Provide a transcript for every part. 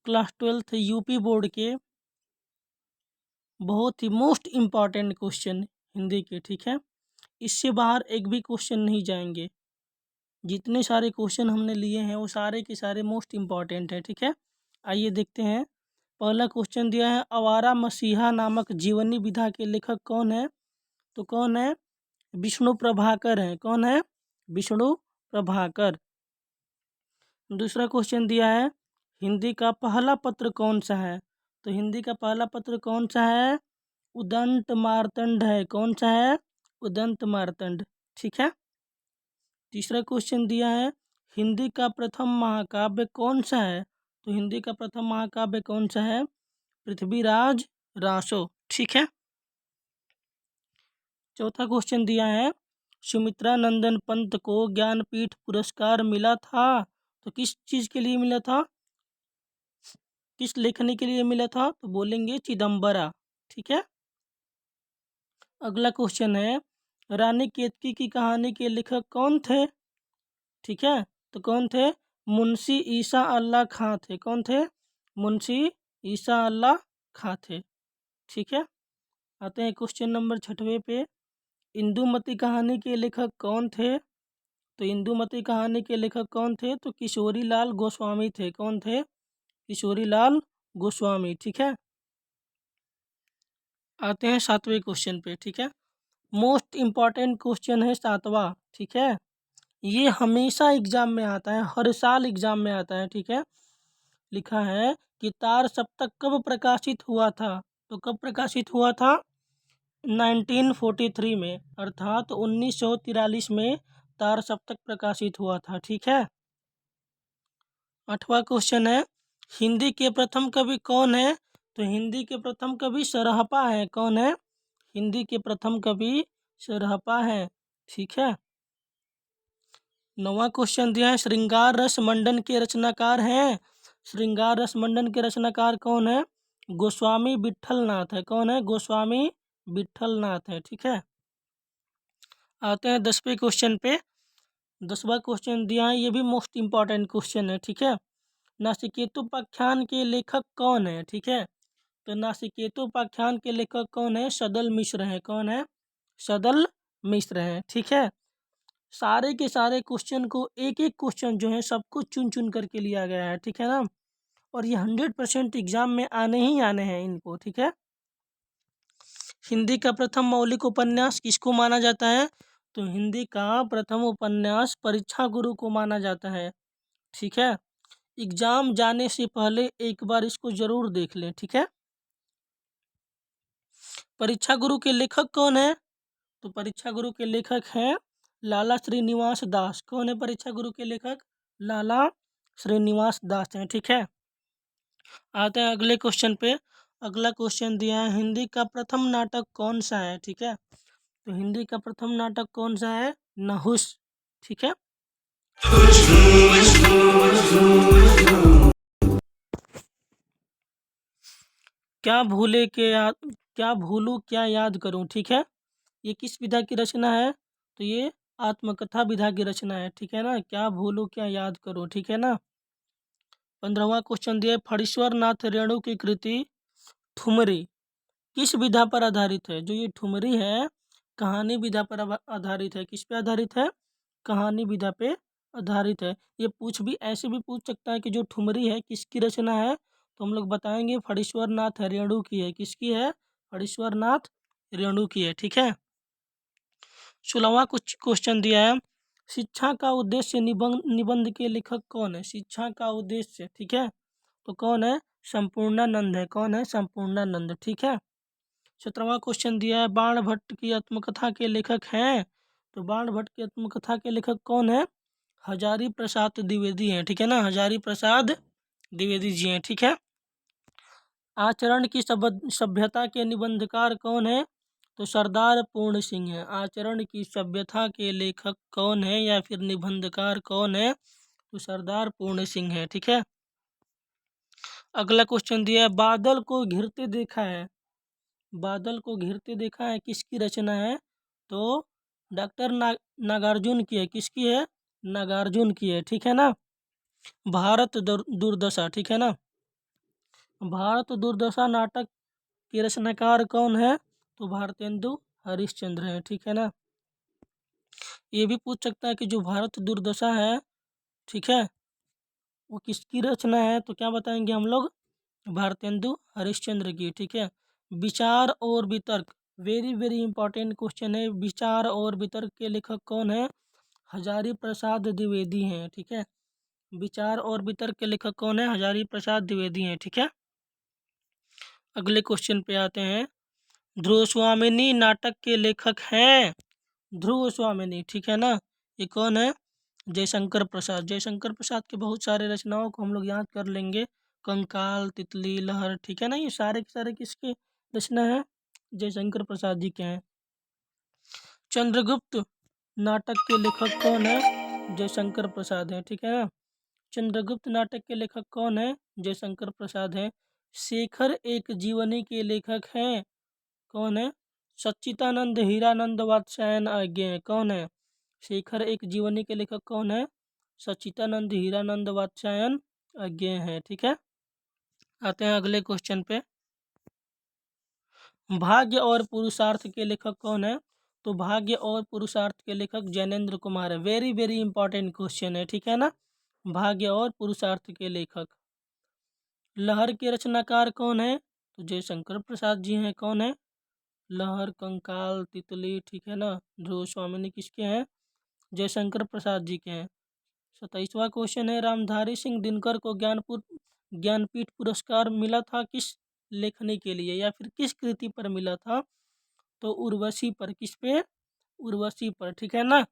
Class 12th UP board के बहुत ही most important question Hindi के, ठीक है। इससे बाहर एक भी क्वेश्चन नहीं जाएंगे। जितने सारे क्वेश्चन हमने लिए हैं वो सारे के सारे मोस्ट इम्पॉर्टेंट हैं, ठीक है। आइए देखते हैं। पहला क्वेश्चन दिया है, आवारा मसीहा नामक जीवनी विधा के लेखक कौन है? तो कौन है? विष्णु प्रभाकर है। कौन है? विष्णु प्रभाकर। दूसरा क्वेश्चन दिया है, हिंदी का पहला पत्र कौन सा है? तो हिंदी का पहला पत्र कौन सा है? उदंत मार्तंड है। कौन सा है? उदंत मार्तंड, ठीक है। तीसरा क्वेश्चन दिया है, हिंदी का प्रथम महाकाव्य कौन सा है? तो हिंदी का प्रथम महाकाव्य कौन सा है? पृथ्वीराज रासो, ठीक है। चौथा क्वेश्चन दिया है, सुमित्रा नंदन पंत को ज्ञानपीठ पुरस्कार मिला था, तो किस चीज के लिए मिला था? किस लेखनी के लिए मिला था? तो बोलेंगे चिदम्बरा, ठीक है। अगला क्वेश्चन है, रानी केतकी की कहानी के लेखक कौन थे? ठीक है, तो कौन थे? मुंशी ईसा अल्लाह खां थे। कौन थे? मुंशी ईसा अल्लाह खां थे, ठीक है। आते हैं क्वेश्चन नंबर 6वें पे, इंदुमती कहानी के लेखक कौन थे? तो इंदुमती कहानी के लेखक कौन थे? तो किशोरी लाल गोस्वामी थे। कौन थे? किशोरी लाल गोस्वामी, ठीक है। आते हैं 7वें क्वेश्चन पे, ठीक है। मोस्ट इम्पॉर्टेंट क्वेश्चन है 7वां, ठीक है। ये हमेशा एग्जाम में आता है, हर साल एग्जाम में आता है, ठीक है। लिखा है कि तार सप्तक कब प्रकाशित हुआ था? तो कब प्रकाशित हुआ था? 1943 में, अर्थात 1943 में तार सप्तक प्रकाशित हुआ था, ठीक है। 8वां क्वेश्चन है, हिंदी के प्रथम कवि कौन है? तो हिंदी के प्रथम कवि सरहपा है। कौन है? हिंदी के प्रथम कवि सरहपा है, ठीक है। 9वां क्वेश्चन दिया है, श्रृंगार रस मंडन के रचनाकार हैं। श्रृंगार रस मंडन के रचनाकार कौन है? गोस्वामी विट्ठलनाथ है। कौन है? गोस्वामी विट्ठलनाथ है, ठीक है। आते हैं 10वें क्वेश्चन पे। 10वां क्वेश्चन दिया है, ये भी मोस्ट इम्पॉर्टेंट क्वेश्चन है, ठीक है। नासिकेतोपाख्यान के लेखक कौन है? ठीक है, तो नासिकेतोपाख्यान के लेखक कौन है? सदल मिश्र हैं। कौन है? सदल मिश्र हैं, ठीक है। सारे के सारे क्वेश्चन को, एक एक क्वेश्चन जो है सबको चुन चुन करके लिया गया है, ठीक है ना। और ये 100% एग्जाम में आने ही आने हैं इनको, ठीक है। हिंदी का प्रथम मौलिक उपन्यास किसको माना जाता है? तो हिंदी का प्रथम उपन्यास परीक्षा गुरु को माना जाता है, ठीक है। एग्जाम जाने से पहले एक बार इसको जरूर देख लें, ठीक है। परीक्षा गुरु के लेखक कौन है? तो परीक्षा गुरु के लेखक हैं लाला श्रीनिवास दास। कौन है परीक्षा गुरु के लेखक? लाला श्रीनिवास दास हैं, ठीक है। आते हैं अगले क्वेश्चन पे। अगला क्वेश्चन दिया है, हिंदी का प्रथम नाटक कौन सा है? ठीक है, तो हिंदी का प्रथम नाटक कौन सा है? नहुस, ठीक है। क्या भूले के याद, क्या भूलूं क्या याद करूं, ठीक है। ये किस विधा की रचना है? तो ये आत्मकथा विधा की रचना है, ठीक है ना। क्या भूलूं क्या याद करूं, ठीक है ना। 15वां क्वेश्चन दिया, फणीश्वर नाथ रेणु की कृति ठुमरी किस विधा पर आधारित है? जो ये ठुमरी है कहानी विधा पर आधारित है। किस पे आधारित है? कहानी विधा पे आधारित है। ये पूछ भी ऐसे भी पूछ सकता है कि जो ठुमरी है किसकी रचना है, तो हम लोग बताएंगे फणीश्वर नाथ रेणु की है। किसकी है? फणीश्वर नाथ रेणु की है, ठीक है। 16वां कुछ क्वेश्चन दिया है, शिक्षा का उद्देश्य निबंध के लेखक कौन है? शिक्षा का उद्देश्य, ठीक है, तो कौन है? संपूर्णानंद है। कौन है? संपूर्णानंद, ठीक है। 17वां क्वेश्चन दिया है, बाण भट्ट की आत्मकथा के लेखक हैं, तो बाण भट्ट की आत्मकथा के लेखक कौन है? हजारी प्रसाद द्विवेदी हैं, ठीक है ना। हजारी प्रसाद द्विवेदी जी हैं, ठीक है। आचरण की सभ्यता के निबंधकार कौन है? तो सरदार पूर्ण सिंह है। आचरण की सभ्यता के लेखक कौन है या फिर निबंधकार कौन है? तो सरदार पूर्ण सिंह है, ठीक है। अगला क्वेश्चन दिया है, बादल को घिरते देखा है। बादल को घिरते देखा है किसकी रचना है? तो डॉक्टर नागार्जुन की है। किसकी है? नागार्जुन की है, ठीक है ना। भारत दुर्दशा, ठीक है ना। भारत दुर्दशा नाटक के रचनाकार कौन है? तो भारतेंदु हरिश्चंद्र है, ठीक है ना। ये भी पूछ सकता है कि जो भारत दुर्दशा है, ठीक है, वो किसकी रचना है? तो क्या बताएंगे हम लोग? भारतेंदु हरिश्चंद्र की, ठीक है। विचार और वितर्क, वेरी वेरी इंपॉर्टेंट क्वेश्चन है। विचार और वितर्क के लेखक कौन है? हजारी प्रसाद द्विवेदी हैं, ठीक है। विचार और वितर्क के लेखक कौन है? हजारी प्रसाद द्विवेदी हैं, ठीक है। अगले क्वेश्चन पे आते हैं। ध्रुव स्वामिनी नाटक के लेखक हैं। ध्रुव स्वामिनी, ठीक है ना। ये कौन है? जयशंकर प्रसाद। जयशंकर प्रसाद के बहुत सारे रचनाओं को हम लोग याद कर लेंगे। कंकाल, तितली, लहर, ठीक है ना। ये सारे के सारे किसके रचना है? जयशंकर प्रसाद जी के हैं। चंद्रगुप्त नाटक के लेखक कौन है? जयशंकर प्रसाद हैं, ठीक है ना। चंद्रगुप्त नाटक के लेखक कौन है? जयशंकर प्रसाद हैं। शेखर एक जीवनी के लेखक हैं। कौन है? सच्चिदानंद हीरानंद वात्स्यायन आज्ञे हैं। कौन है? शेखर एक जीवनी के लेखक कौन है? सच्चिदानंद हीरानंद वात्स्यायन आज्ञे हैं, ठीक है। आते हैं अगले क्वेश्चन पे। भाग्य और पुरुषार्थ के लेखक कौन है? तो भाग्य और पुरुषार्थ के लेखक जैनेन्द्र कुमार है। वेरी वेरी इंपॉर्टेंट क्वेश्चन है, ठीक है ना। भाग्य और पुरुषार्थ के लेखक। लहर के रचनाकार कौन है? तो जयशंकर प्रसाद जी हैं। कौन है? लहर, कंकाल, तितली, ठीक है ना। ध्रुव स्वामिनी किसके हैं? जयशंकर प्रसाद जी के हैं। 27वां क्वेश्चन है। रामधारी सिंह दिनकर को ज्ञानपीठ पुरस्कार मिला था किस लेखनी के लिए, या फिर किस कृति पर मिला था? तो उर्वशी पर। किस पे? उर्वशी पर, ठीक है ना।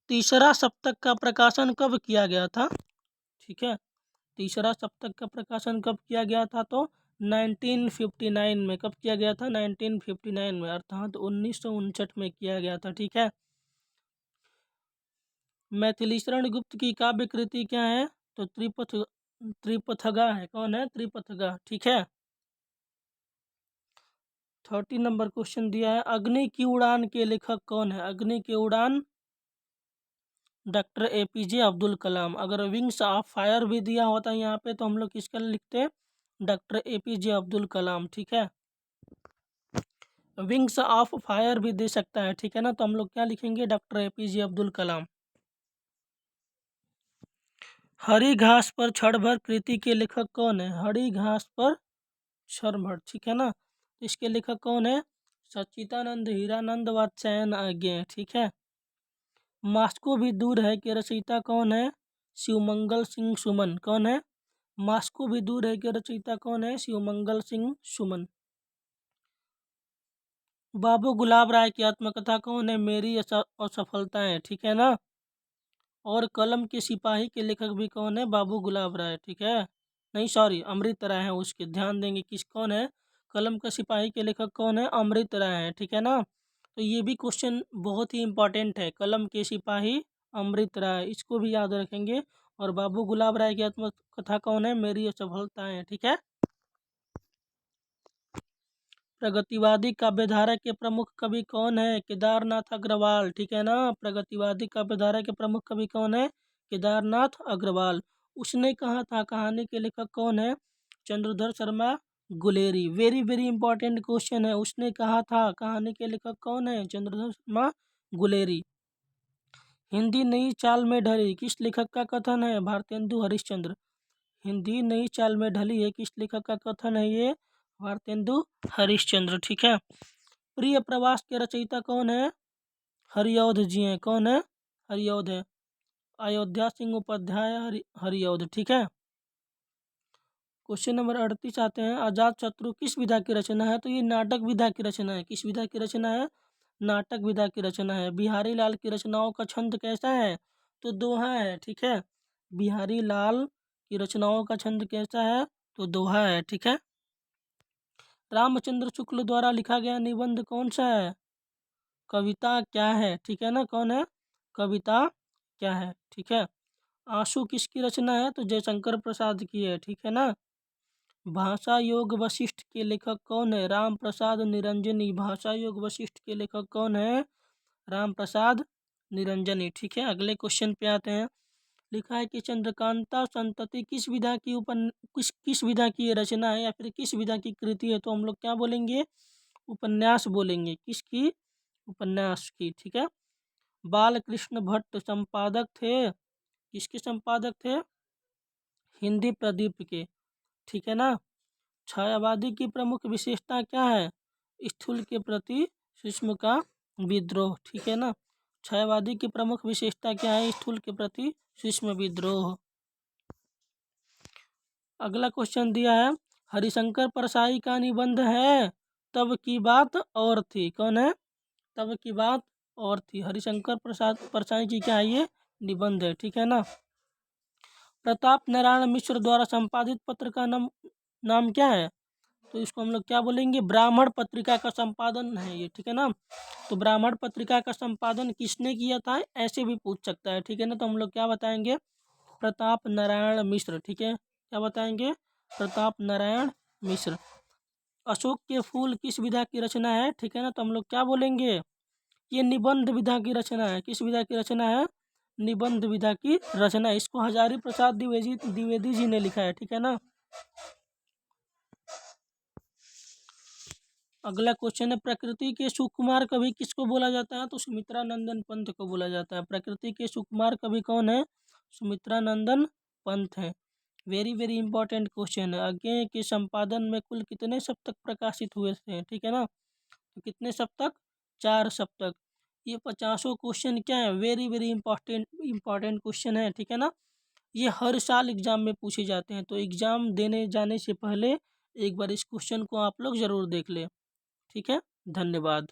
तीसरा सप्तक का प्रकाशन कब किया गया था? ठीक है, तीसरा सप्तक का प्रकाशन कब किया गया था? तो 1959 में। कब किया गया था? 1959 में, अर्थात 1959 में किया गया था, ठीक है। मैथिलीशरण गुप्त की काव्य कृति क्या है? तो त्रिपथगा है। कौन है? त्रिपथगा, ठीक है। 30 नंबर क्वेश्चन दिया है। अग्नि की उड़ान के लेखक कौन है? अग्नि की उड़ान डॉक्टर APJ अब्दुल कलाम। अगर विंग्स ऑफ फायर भी दिया होता है यहाँ पे, तो हम लोग किसका लिखते? डॉक्टर APJ अब्दुल कलाम, ठीक है। विंग्स ऑफ फायर भी दे सकता है, ठीक है ना। तो हम लोग क्या लिखेंगे? Doctor APJ Abdul Kalam. हरी घास पर क्षण भर कृति के लेखक कौन है? हरी घास पर क्षण भर, ठीक है ना। इसके लेखक कौन है? सच्चिदानंद हीरानंद वात्स्यायन आज्ञे, ठीक है। मास्को भी दूर है के रचयिता कौन है? शिवमंगल सिंह सुमन। कौन है? मास्को भी दूर है के रचयिता कौन है? शिवमंगल सिंह सुमन। बाबू गुलाब राय की आत्मकथा कौन है? मेरी असफलताएं, ठीक है ना। और कलम के सिपाही के लेखक भी कौन है? बाबू गुलाब राय, ठीक है। नहीं, सॉरी, अमृत राय है उसके, ध्यान देंगे। किस कौन है? कलम का सिपाही के लेखक कौन है? अमृत राय है, ठीक है ना। तो ये भी क्वेश्चन बहुत ही इंपॉर्टेंट है। कलम के सिपाही अमृत राय, इसको भी याद रखेंगे। और बाबू गुलाब राय की आत्मकथा कौन है? मेरी असफलताएं, ठीक है। प्रगतिवादी काव्यधारा के प्रमुख कवि कौन है? केदारनाथ अग्रवाल, ठीक है ना। प्रगतिवादी काव्यधारा के प्रमुख कवि कौन है? केदारनाथ अग्रवाल। उसने कहा था कहानी के लेखक कौन है? Chandradhar Sharma Guleri. Very very important question है। उसने कहा था कहानी के लेखक कौन है? चंद्रधर शर्मा गुलेरी। हिंदी नई चाल में ढली किस लेखक का कथन है? भारतेंदु हरिश्चंद्र। हिंदी नई चाल में ढली है किस लेखक का कथन है? ये भारतेंदु हरिश्चंद्र, ठीक है। प्रिय प्रवास के रचयिता कौन है? हरिऔध जी हैं। कौन है? हरिऔध है। अयोध्या सिंह उपाध्याय हरिऔध, ठीक है। क्वेश्चन नंबर 38 आते हैं। अजात शत्रु किस विधा की रचना है? तो ये नाटक विधा की रचना है। किस विधा की रचना है? नाटक विधा की रचना है। बिहारी लाल की रचनाओं का छंद कैसा है? तो दोहा है, ठीक है। बिहारी लाल की रचनाओं का छंद कैसा है? तो दोहा है, ठीक है। रामचंद्र शुक्ल द्वारा लिखा गया निबंध कौन सा है? कविता क्या है, ठीक है ना। कौन है? कविता क्या है, ठीक है। आंसू किसकी रचना है? तो जयशंकर प्रसाद की है, ठीक है ना। भाषा योग वशिष्ठ के लेखक कौन है? राम प्रसाद निरंजनी। भाषा योग वशिष्ठ के लेखक कौन है? राम प्रसाद निरंजनी, ठीक है। अगले क्वेश्चन पे आते हैं। लिखा है कि चंद्रकांता संतति किस विधा की ये रचना है या फिर किस विधा की कृति है, तो हम लोग क्या बोलेंगे, उपन्यास बोलेंगे। किसकी, उपन्यास की, ठीक है। बालकृष्ण भट्ट संपादक थे, किसके संपादक थे, हिंदी प्रदीप के, ठीक है ना। छायावादी की प्रमुख विशेषता क्या है, स्थूल के प्रति सूक्ष्म का विद्रोह, ठीक है ना। छायावादी की प्रमुख विशेषता क्या है, स्थूल के प्रति सूक्ष्म विद्रोह। अगला क्वेश्चन दिया है, हरिशंकर परसाई का निबंध है तब की बात और थी। कौन है, तब की बात और थी, हरिशंकर प्रसाद परसाई की क्या है ये निबंध है, ठीक है ना। प्रताप नारायण मिश्र द्वारा संपादित पत्र का नाम क्या है, तो इसको हम लोग क्या बोलेंगे, ब्राह्मण पत्रिका का संपादन है ये, ठीक है ना। तो ब्राह्मण पत्रिका का संपादन किसने किया था, ऐसे भी पूछ सकता है, ठीक है ना। तो हम लोग क्या बताएंगे, प्रताप नारायण मिश्र, ठीक है, क्या बताएंगे, प्रताप नारायण मिश्र। अशोक के फूल किस विधा की रचना है, ठीक है ना। तो हम लोग क्या बोलेंगे, ये निबंध विधा की रचना है। किस विधा की रचना है, निबंध विधा की रचना। इसको हजारी प्रसाद द्विवेदी जी ने लिखा है, ठीक है ना। अगला क्वेश्चन है, प्रकृति के सुकुमार कवि किसको बोला जाता है, तो सुमित्रा नंदन पंत को बोला जाता है। प्रकृति के सुकुमार कवि कौन है, सुमित्रा नंदन पंत है। वेरी वेरी इंपॉर्टेंट क्वेश्चन है। आगे के संपादन में कुल कितने सप्तक प्रकाशित हुए थे, ठीक है ना। तो कितने सप्तक, 4 सप्तक। ये 50 क्वेश्चन क्या है, वेरी वेरी इंपॉर्टेंट क्वेश्चन है, ठीक है ना। ये हर साल एग्जाम में पूछे जाते हैं, तो एग्जाम देने जाने से पहले एक बार इस क्वेश्चन को आप लोग जरूर देख ले, ठीक है। धन्यवाद।